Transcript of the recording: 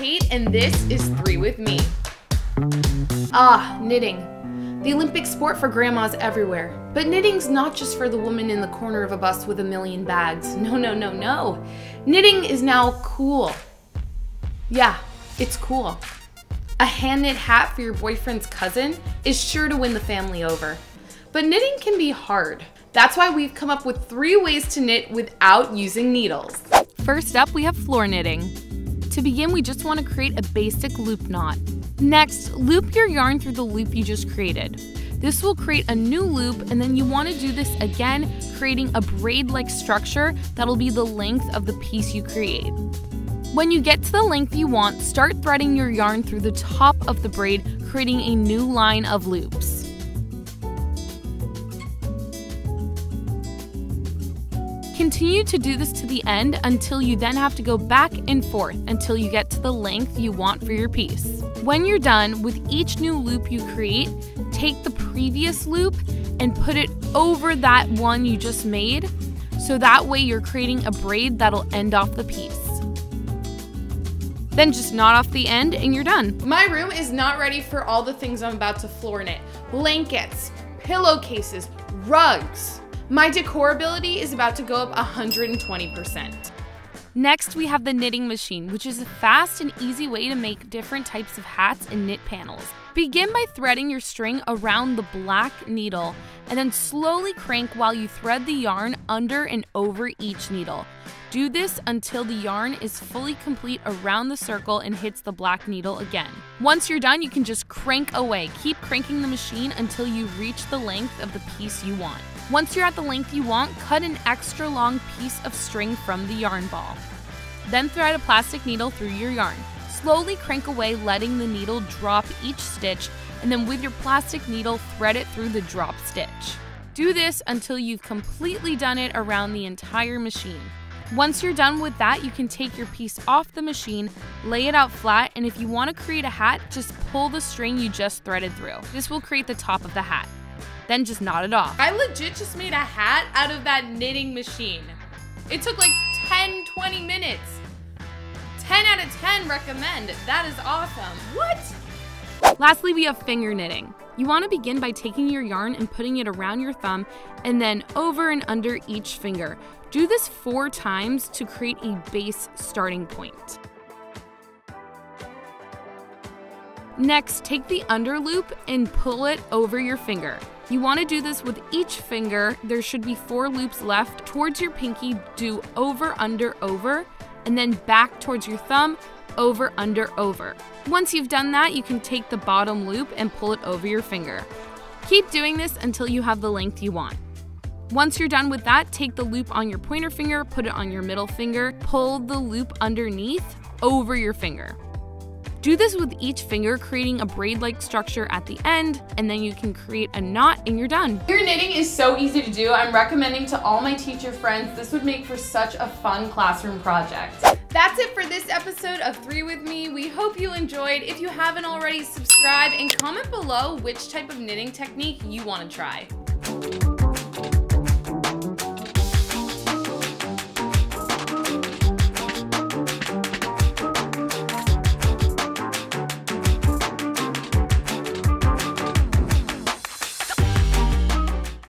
Kate, and this is 3 with me. Ah, knitting. The Olympic sport for grandmas everywhere. But knitting's not just for the woman in the corner of a bus with a million bags. No, no, no, no. Knitting is now cool. Yeah, it's cool. A hand-knit hat for your boyfriend's cousin is sure to win the family over. But knitting can be hard. That's why we've come up with 3 ways to knit without using needles. First up, we have floor knitting. To begin, we just want to create a basic loop knot. Next, loop your yarn through the loop you just created. This will create a new loop, and then you want to do this again, creating a braid-like structure that'll be the length of the piece you create. When you get to the length you want, start threading your yarn through the top of the braid, creating a new line of loops. Continue to do this to the end until you then have to go back and forth until you get to the length you want for your piece. When you're done, with each new loop you create, take the previous loop and put it over that one you just made, so that way you're creating a braid that'll end off the piece. Then just knot off the end and you're done. My room is not ready for all the things I'm about to floor knit. Blankets, pillowcases, rugs. My decor ability is about to go up 120%. Next, we have the knitting machine, which is a fast and easy way to make different types of hats and knit panels. Begin by threading your string around the black needle and then slowly crank while you thread the yarn under and over each needle. Do this until the yarn is fully complete around the circle and hits the black needle again. Once you're done, you can just crank away. Keep cranking the machine until you reach the length of the piece you want. Once you're at the length you want, cut an extra long piece of string from the yarn ball. Then thread a plastic needle through your yarn. Slowly crank away, letting the needle drop each stitch, and then with your plastic needle, thread it through the drop stitch. Do this until you've completely done it around the entire machine. Once you're done with that, you can take your piece off the machine, lay it out flat, and if you want to create a hat, just pull the string you just threaded through. This will create the top of the hat. Then just knot it off. I legit just made a hat out of that knitting machine. It took like 10-20 minutes. 10 out of 10 recommend. That is awesome. What? Lastly, we have finger knitting. You want to begin by taking your yarn and putting it around your thumb and then over and under each finger. Do this 4 times to create a base starting point. Next, take the under loop and pull it over your finger. You want to do this with each finger. There should be 4 loops left. Towards your pinky, do over, under, over, and then back towards your thumb, over, under, over. Once you've done that, you can take the bottom loop and pull it over your finger. Keep doing this until you have the length you want. Once you're done with that, take the loop on your pointer finger, put it on your middle finger, pull the loop underneath, over your finger. Do this with each finger, creating a braid-like structure at the end, and then you can create a knot and you're done. Your knitting is so easy to do. I'm recommending to all my teacher friends. This would make for such a fun classroom project. That's it for this episode of 3 with me. We hope you enjoyed. If you haven't already, subscribe and comment below which type of knitting technique you want to try.